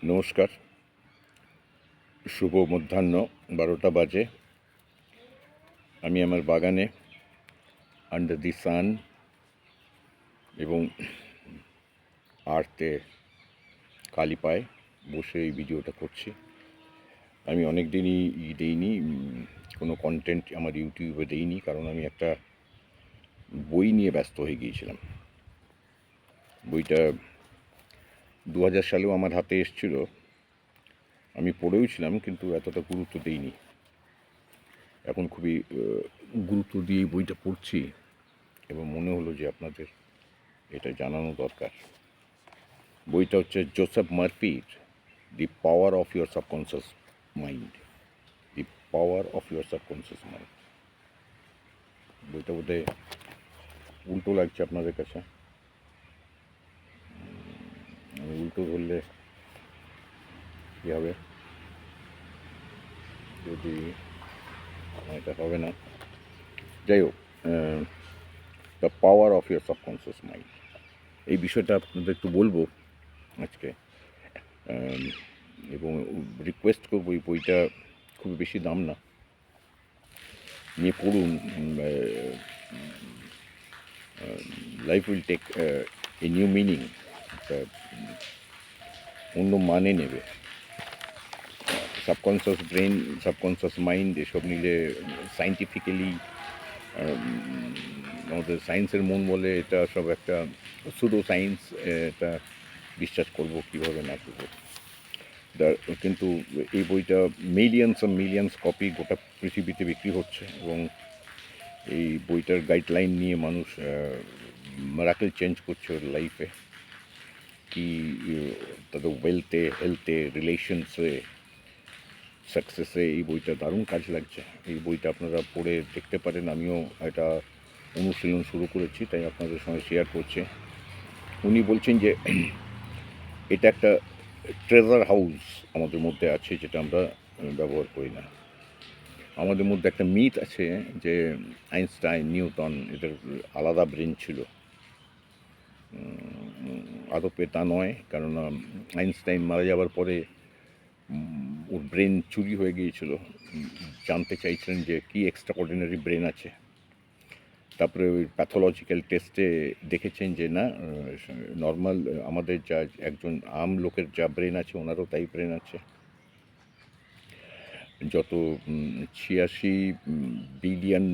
নমস্কার, শুভ মধ্যাহ্ন 12টা বাজে। আমি আমার বাগানে আন্ডার দি সান এবং আর্থে কালি পায়ে বসে এই ভিডিওটা করছি। আমি অনেক দিনই দেইনি, কোনো কন্টেন্ট আমার ইউটিউবে দেইনি, কারণ আমি একটা বই নিয়ে ব্যস্ত হয়ে গিয়েছিলাম। বইটা 2000 সালেও আমার হাতে এসেছিল, আমি পড়েও ছিলাম, কিন্তু এতটা গুরুত্ব দেইনি। এখন খুবই গুরুত্ব দিয়ে বইটা পড়ছি এবং মনে হলো যে আপনাদের এটা জানানো দরকার। বইটা হচ্ছে জোসেফ মার্ফির the power of your subconscious mind. The power of your subconscious mind. বইটা বোধহয় উল্টো লাগছে আপনাদের কাছে। আমি উল্টো ধরলে কী হবে? যদি এটা হবে না, যাই হোক, the power of your subconscious mind, এই বিষয়টা আপনাদের একটু বলবো আজকে। এবং রিকোয়েস্ট করবো, এই বইটা খুব বেশি দাম না, নিয়ে পড়ুন। Life will take a new meaning, অন্য মানে নেবে। সাবকনসিয়াস ব্রেন, সাবকনসিয়াস মাইন্ড, এসব নিলে সায়েন্টিফিক্যালি আমাদের সায়েন্সের মন বলে এটা সব একটা সুডো সায়েন্স। এটা বিশ্বাস করব কীভাবে না করবো। কিন্তু এই বইটা মিলিয়ন্স কপি গোটা পৃথিবীতে বিক্রি হচ্ছে, এবং এই বইটার গাইডলাইন নিয়ে মানুষ মিরাকেল চেঞ্জ করছে ওর লাইফে, কি তাদের ওয়েলথে, হেলথে, রিলেশনসে, সাকসেসে এই বইটা দারুণ কাজ লাগছে। এই বইটা আপনারা পড়ে দেখতে পারেন। আমিও এটা অনুশীলন শুরু করেছি, তাই আপনাদের সঙ্গে শেয়ার করছে। উনি বলছেন যে এটা একটা ট্রেজার হাউস আমাদের মধ্যে আছে, যেটা আমরা ব্যবহার করি না। আমাদের মধ্যে একটা মিথ আছে যে আইনস্টাইন, নিউটন, এদের আলাদা ব্রেন ছিল। আদপে তা নয়, কারণ আইনস্টাইন মারা যাওয়ার পরে ওর ব্রেন চুরি হয়ে গিয়েছিল। জানতে চাইছিলেন যে কী এক্সট্রা অর্ডিনারি ব্রেন আছে। তারপরে ওই প্যাথোলজিক্যাল টেস্টে দেখেছেন যে না, নর্মাল আমাদের যা একজন আম লোকের যা ব্রেন আছে ওনারও তাই ব্রেন আছে। যত 86 বিলিয়ন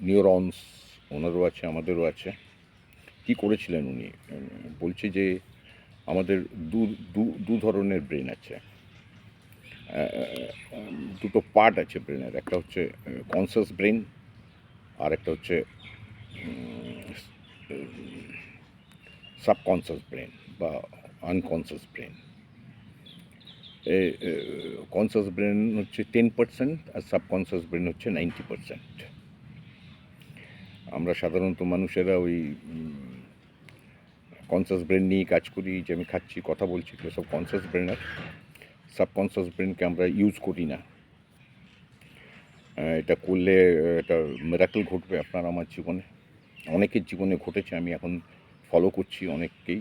নিউরনস ওনারও আছে, আমাদেরও আছে। কী করেছিলেন উনি? বলছে যে আমাদের দু ধরনের ব্রেন আছে, দুটো পার্ট আছে ব্রেনের। একটা হচ্ছে কনসাস ব্রেন, আর একটা হচ্ছে সাবকনসাস ব্রেন বা আনকনসাস ব্রেন। কনসাস ব্রেন হচ্ছে 10%, আর সাবকনসাস ব্রেন হচ্ছে 90%। আমরা সাধারণত মানুষেরা ওই কনসাস ব্রেন নিয়েই কাজ করি, যে আমি খাচ্ছি, কথা বলছি, এগুলো সব কনসাস ব্রেনের। সাবকনসাস ব্রেনকে আমরা ইউজ করি না। এটা করলে একটা মিরাকেল ঘটবে আপনার আমার জীবনে, অনেকের জীবনে ঘটেছে। আমি এখন ফলো করছি অনেককেই,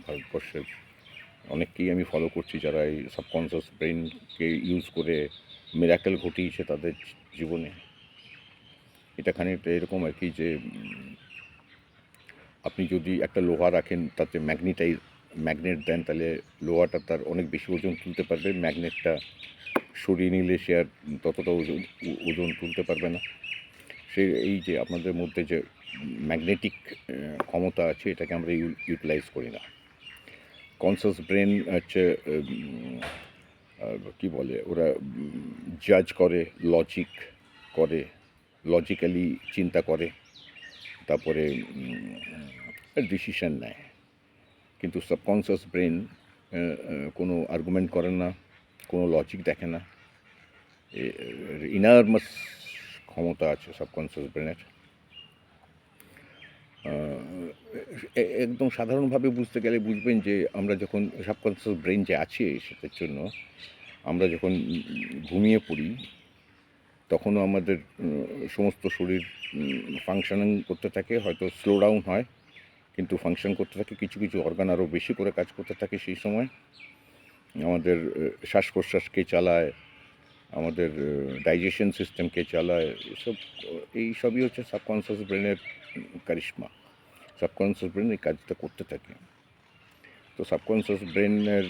ভারতবর্ষের অনেককেই আমি ফলো করছি যারা এই সাবকনসাস ব্রেনকে ইউজ করে মিরাকেল ঘটিয়েছে তাদের জীবনে। এটা খানিকটা এরকম আর কি, যে আপনি যদি একটা লোহা রাখেন, তাতে ম্যাগনেট দেন, তাহলে লোহাটা তার অনেক বেশি ওজন তুলতে পারবে। ম্যাগনেটটা সরিয়ে নিলে সে আর ততটা ওজন তুলতে পারবে না। এই যে আপনাদের মধ্যে যে ম্যাগনেটিক ক্ষমতা আছে, এটাকে আমরা ইউটিলাইজ করি না। কনসাস ব্রেন হচ্ছে কী বলে, ওরা জাজ করে, লজিক্যালি চিন্তা করে, তারপরে ডিসিশন নেয়। কিন্তু সাবকনসাস ব্রেন কোনো আর্গুমেন্ট করে না, কোনো লজিক দেখে না। ইনারমাস ক্ষমতা আছে সাবকনসাস ব্রেনের। একদম সাধারণভাবে বুঝতে গেলে বুঝবেন যে আমরা যখন সাবকনসাস ব্রেন যে আছে সেটার জন্য আমরা যখন ঘুমিয়ে পড়ি, তখনও আমাদের সমস্ত শরীর ফাংশনিং করতে থাকে, হয়তো স্লো ডাউন হয়, কিন্তু ফাংশন করতে থাকে, কিছু কিছু অর্গান আরও বেশি করে কাজ করতে থাকে সেই সময়। আমাদের শ্বাস প্রশ্বাসকে চালায়, আমাদের ডাইজেশন সিস্টেমকে চালায়, এই সবই হচ্ছে সাবকনসিয়াস ব্রেনের কারিশমা। সাবকনসিয়াস ব্রেন এই কাজটা করতে থাকে। তো সাবকনসিয়াস ব্রেনের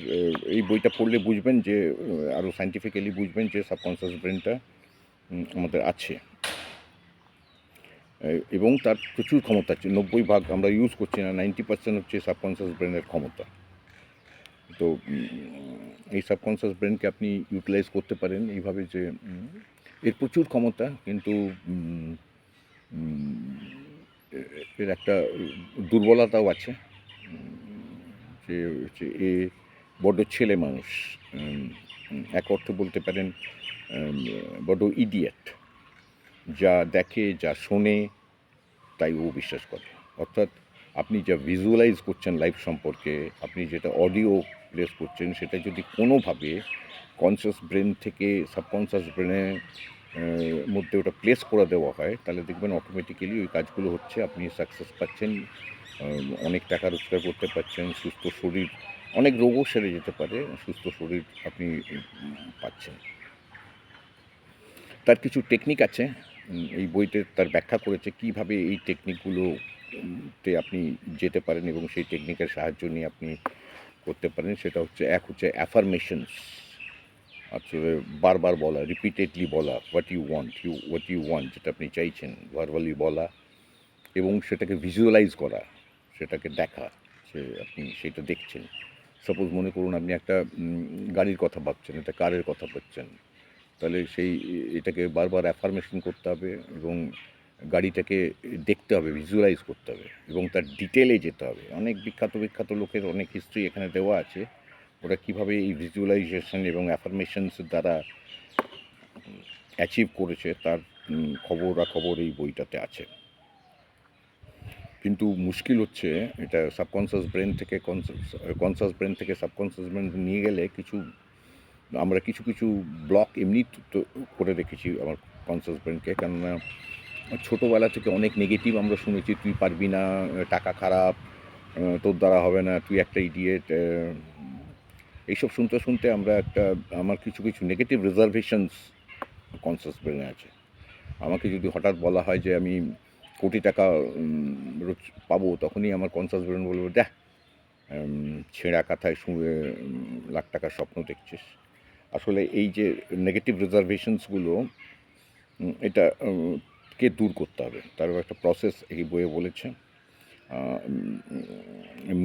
এই বইটা পড়লে বুঝবেন যে, আরও সায়েন্টিফিক্যালি বুঝবেন যে সাবকনসিয়াস ব্রেনটা আমাদের আছে এবং তার প্রচুর ক্ষমতা আছে। 90% আমরা ইউজ করছি না, 90% হচ্ছে সাবকনসিয়াস ব্রেনের ক্ষমতা। তো এই সাবকনসিয়াস ব্রেনকে আপনি ইউটিলাইজ করতে পারেন এইভাবে যে এর প্রচুর ক্ষমতা, কিন্তু এর একটা দুর্বলতাও আছে, যে হচ্ছে এ বড্ড ছেলে মানুষ। এক অর্থ বলতে পারেন বড্ড ইডিয়েট। যা দেখে, যা শোনে, তাই ও বিশ্বাস করে। অর্থাৎ আপনি যা ভিজুয়ালাইজ করছেন লাইফ সম্পর্কে, আপনি যেটা অডিও প্লেস করছেন, সেটা যদি কোনোভাবে কনসিয়াস ব্রেন থেকে সাবকনসিয়াস ব্রেনের মধ্যে ওটা প্লেস করে দেওয়া হয়, তাহলে দেখবেন অটোমেটিক্যালি ওই কাজগুলো হচ্ছে, আপনি সাকসেস পাচ্ছেন, অনেক টাকা রোজগার করতে পারছেন, সুস্থ শরীর, অনেক রোগও সেরে যেতে পারে, সুস্থ শরীর আপনি পাচ্ছেন। তার কিছু টেকনিক আছে, এই বইতে তার ব্যাখ্যা করেছে কীভাবে এই টেকনিকগুলোতে আপনি যেতে পারেন এবং সেই টেকনিকের সাহায্য নিয়ে আপনি করতে পারেন। সেটা হচ্ছে, এক হচ্ছে অ্যাফার্মেশনস, আসলে বারবার বলা, রিপিটেডলি বলা, হোয়াট ইউ ওয়ান্ট, যেটা আপনি চাইছেন, ভার্বালি বলা, এবং সেটাকে ভিজুয়ালাইজ করা, সেটাকে দেখা, যে আপনি সেটা দেখছেন। সাপোজ মনে করুন আপনি একটা গাড়ির কথা ভাবছেন, একটা কারের কথা ভাবছেন, তাহলে এটাকে বারবার অ্যাফার্মেশন করতে হবে এবং গাড়িটাকে দেখতে হবে, ভিজুয়ালাইজ করতে হবে এবং তার ডিটেলে যেতে হবে। অনেক বিখ্যাত লোকের অনেক হিস্ট্রি এখানে দেওয়া আছে, ওরা কীভাবে এই ভিজুয়ালাইজেশন এবং অ্যাফার্মেশনস দ্বারা অ্যাচিভ করেছে, তার খবর এই বইটাতে আছে। কিন্তু মুশকিল হচ্ছে, এটা সাবকনসিয়াস ব্রেন থেকে কনসিয়াস ব্রেন থেকে সাবকনসিয়াস ব্রেন নিয়ে গেলে আমরা কিছু ব্লক এমনি করে রেখেছি আমার কনসিয়াস ব্রেনকে। কেননা ছোটোবেলা থেকে অনেক নেগেটিভ আমরা শুনেছি, তুই পারবি না, টাকা খারাপ, তোর দ্বারা হবে না, তুই একটা ইডিয়েট, এইসব শুনতে আমার কিছু নেগেটিভ রিজার্ভেশনস কনসিয়াস ব্রেনে আছে। আমাকে যদি হঠাৎ বলা হয় যে আমি কোটি টাকা রোজ পাবো, তখনই আমার কনসিয়াস ব্রেন বলবো, দেখ ছেঁড়া কাঁথায় শুয়ে লাখ টাকার স্বপ্ন দেখছিস। আসলে এই যে নেগেটিভ রিজার্ভেশনসগুলো, এটা কে দূর করতে হবে, তারও একটা প্রসেস এই বইয়ে বলেছে।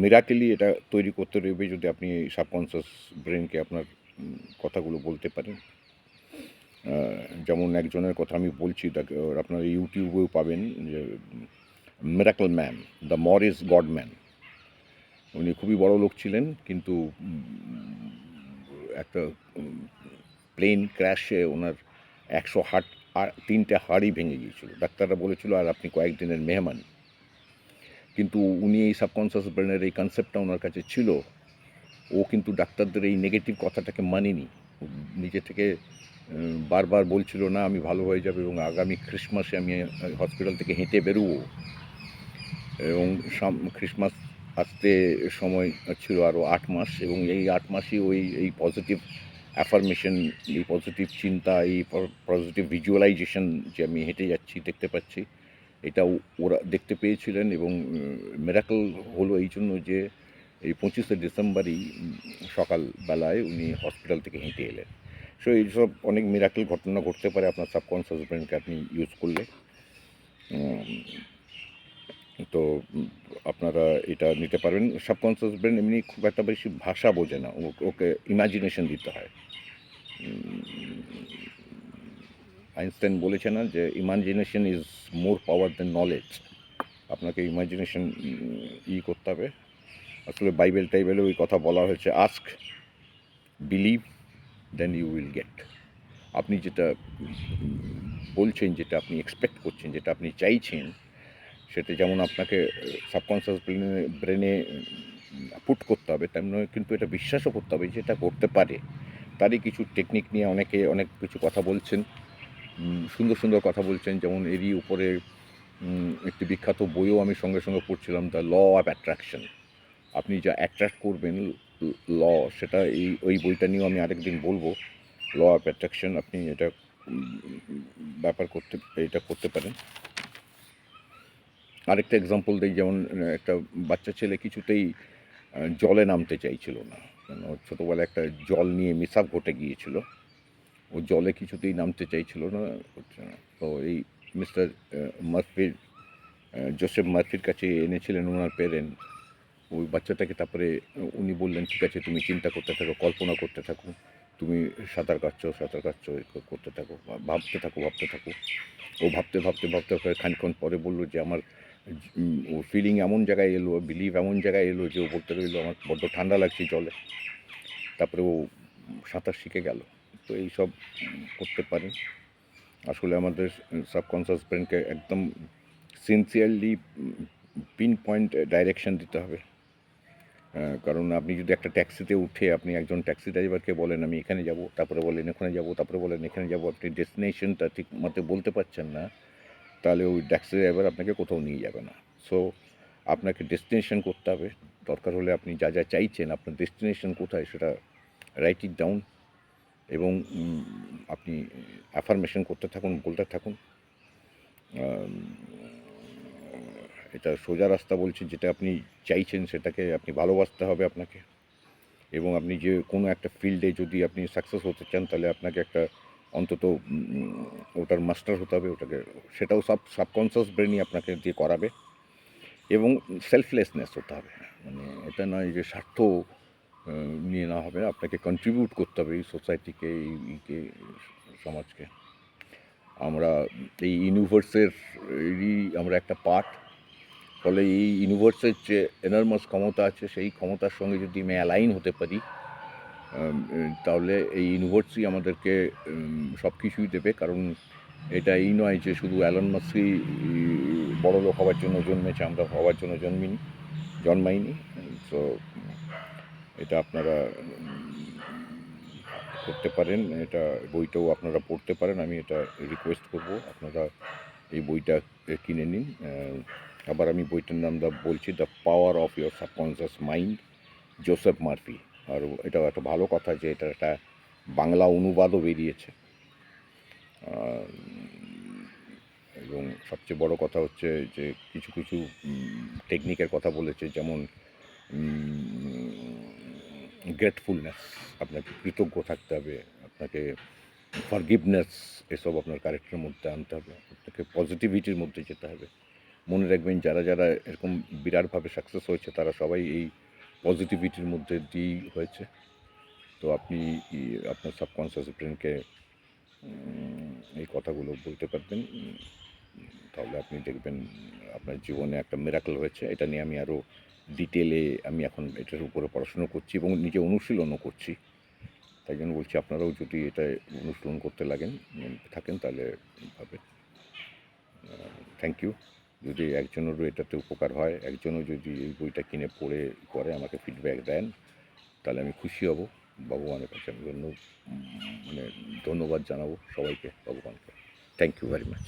মিরাকেলি এটা তৈরি করতে রইবে যদি আপনি সাবকনসিয়াস ব্রেনকে আপনার কথাগুলো বলতে পারেন। যেমন একজনের কথা আমি বলছি, তাকে আপনারা ইউটিউবেও পাবেন, যে miracle man, the Morris Goodman. উনি খুবই বড় লোক ছিলেন, কিন্তু একটা প্লেন ক্র্যাশে ওনার 3টে হাড়ই ভেঙে গিয়েছিল। ডাক্তাররা বলেছিল আর আপনি কয়েকদিনের মেহমান। কিন্তু উনি এই সাবকনসিয়াস ব্রেনের এই কনসেপ্টটা ওনার কাছে ছিল। ও কিন্তু ডাক্তারদের এই নেগেটিভ কথাটাকে মানেনি, নিজে থেকে বারবার বলছিল, না আমি ভালো হয়ে যাবে এবং আগামী ক্রিসমাসে আমি হসপিটাল থেকে হেঁটে বেরোবো। এবং ক্রিসমাস আসতে সময় ছিল আরও 8 মাস, এবং এই 8 মাসই এই পজিটিভ অ্যাফার্মেশন, এই পজিটিভ চিন্তা, এই পজিটিভ ভিজুয়ালাইজেশন, যে আমি হেঁটে যাচ্ছি, দেখতে পাচ্ছি, এটা ওরা দেখতে পেয়েছিলেন। এবং মিরাকল হলো এই জন্য যে এই 25শে ডিসেম্বরই সকালবেলায় উনি হসপিটাল থেকে হেঁটে এলেন। সো এইসব অনেক মিরাকল ঘটনা ঘটতে পারে আপনার সাবকনসিয়াস ব্রেনকে আপনি ইউজ করলে। তো আপনারা এটা নিতে পারবেন। সাবকনসিয়াস ব্রেন এমনি খুব একটা বেশি ভাষা বোঝে না, ওকে ইমাজিনেশন দিতে হয়। আইনস্টাইন বলেছে না যে imagination is more power than knowledge. আপনাকে ইমাজিনেশন করতে হবে। আসলে বাইবেলে ওই কথা বলা হয়েছে, ask, believe, then you will get. আপনি যেটা বলছেন, যেটা আপনি এক্সপেক্ট করছেন, যেটা আপনি চাইছেন, সেটা যেমন আপনাকে সাবকনসিয়াস ব্রেনে পুট করতে হবে, তেমন কিন্তু এটা বিশ্বাসও করতে হবে যে এটা করতে পারে। তারই কিছু টেকনিক নিয়ে অনেকে অনেক কিছু কথা বলছেন, সুন্দর কথা বলছেন। যেমন এরই উপরে একটি বিখ্যাত বইও আমি সঙ্গে সঙ্গে পড়ছিলাম, দ্য ল অফ অ্যাট্রাকশন। আপনি যা অ্যাট্রাক্ট করবেন ল, সেটা ওই বইটা নিয়েও আমি আরেকদিন বলবো। ল অফ অ্যাট্রাকশন, আপনি এটা ব্যাপার এটা করতে পারেন। আরেকটা এক্সাম্পল দিই, যেমন একটা বাচ্চা ছেলে কিছুতেই জলে নামতে চাইছিল না, কেন ছোটোবেলায় একটা জল নিয়ে মিসআপ ঘটে গিয়েছিল, ও জলে কিছুতেই নামতে চাইছিল না, হচ্ছে না। তো এই মিস্টার মার্ফির, জোসেফ মার্ফির কাছে এনেছিলেন ওনার পেরেন্ট ওই বাচ্চাটাকে। তারপরে উনি বললেন, ঠিক আছে তুমি চিন্তা করতে থাকো, কল্পনা করতে থাকো, তুমি সাঁতার কাটছো করতে থাকো, ভাবতে থাকো। ও ভাবতে ভাবতে ভাবতে খানিকক্ষণ পরে বললো যে আমার ও ফিলিং এমন জায়গায় এলো, বিলিভ এমন জায়গায় এলো যে ও বলতে রইলো আমার বড্ড ঠান্ডা লাগছে জলে। তারপরে ও সাঁতার শিখে গেল। তো এইসব করতে পারেন। আসলে আমাদের সাবকনসিয়াস ব্রেনকে একদম সিনসিয়ারলি পিন পয়েন্ট ডাইরেকশন দিতে হবে। কারণ আপনি যদি একটা ট্যাক্সিতে উঠে আপনি একজন ট্যাক্সি ড্রাইভারকে বলেন আমি এখানে যাব, তারপরে বলেন ওখানে যাব, তারপরে বলেন এখানে যাব, আপনি ডেস্টিনেশনটা ঠিক মতো বলতে পারছেন না, তাহলে ওই ট্যাক্সি ড্রাইভার আপনাকে কোথাও নিয়ে যাবে না। সো আপনাকে ডেস্টিনেশন করতে হবে। দরকার হলে আপনি যা যা চাইছেন, আপনার ডেস্টিনেশন কোথায় সেটা রাইট ইট ডাউন, এবং আপনি অ্যাফার্মেশন করতে থাকুন, বলতে থাকুন। এটা সোজা রাস্তা বলছি, যেটা আপনি চাইছেন সেটাকে আপনি ভালোবাসতে হবে আপনাকে। এবং আপনি যে কোনো একটা ফিল্ডে যদি আপনি সাকসেস হতে চান, তাহলে আপনাকে একটা অন্তত ওটার মাস্টার হতে হবে, ওটাকে সেটাও সাবকনসিয়াস ব্রেনই আপনাকে দিয়ে করাবে। এবং সেলফলেসনেস হতে হবে, মানে এটা নয় যে স্বার্থ নিয়ে না হবে, আপনাকে কন্ট্রিবিউট করতে হবে এই সোসাইটিকে, এইকে, সমাজকে। আমরা এই ইউনিভার্সেরই আমরা একটা পার্ট। ফলে এই ইউনিভার্সের যে এনর্মাস ক্ষমতা আছে, সেই ক্ষমতার সঙ্গে যদি আমি অ্যালাইন হতে পারি, তাহলে এই ইউনিভার্সই আমাদেরকে সব কিছুই দেবে। কারণ এটা এই নয় যে শুধু অ্যালন মাস্কই বড়লোক হওয়ার জন্য জন্মেছে, আমরা হওয়ার জন্য জন্মাইনি। সো এটা আপনারা করতে পারেন, এটা বইটাও আপনারা পড়তে পারেন। আমি এটা রিকোয়েস্ট করব আপনারা এই বইটা কিনে নিন। আবার আমি বইটার নাম বলছি, the power of your subconscious mind, Joseph Murphy. আর এটাও একটা ভালো কথা যে এটা একটা বাংলা অনুবাদও বেরিয়েছে। এবং সবচেয়ে বড় কথা হচ্ছে যে কিছু কিছু টেকনিকের কথা বলেছে, যেমন গ্রেটফুলনেস, আপনাকে কৃতজ্ঞ থাকতে হবে, আপনাকে ফরগিভনেস, এসব আপনার ক্যারেক্টারের মধ্যে আনতে হবে, আপনাকে পজিটিভিটির মধ্যে যেতে হবে। মনে রাখবেন, যারা যারা এরকম বিরাটভাবে সাকসেস হয়েছে তারা সবাই এই পজিটিভিটির মধ্যে দিয়েই হয়েছে। তো আপনি আপনার সাবকনসিয়াস ব্রেনকে এই কথাগুলো বলতে পারবেন, তাহলে আপনি দেখবেন আপনার জীবনে একটা মিরাকল হয়েছে। এটা নিয়ে আমি আরও ডিটেলে আমি এখন এটার উপরে পড়াশুনো করছি এবং নিজে অনুশীলনও করছি। তাই জন্য বলছি, আপনারাও যদি এটা অনুশীলন করতে থাকেন তাহলে হবে। Thank you. যদি একজনেরও এটাতে উপকার হয়, একজনও যদি এই বইটা কিনে পড়ে করে আমাকে ফিডব্যাক দেন, তাহলে আমি খুশি হব। ভগবানের কাছে আমি মানে ধন্যবাদ জানাবো সবাইকে, ভগবানকে। Thank you very much.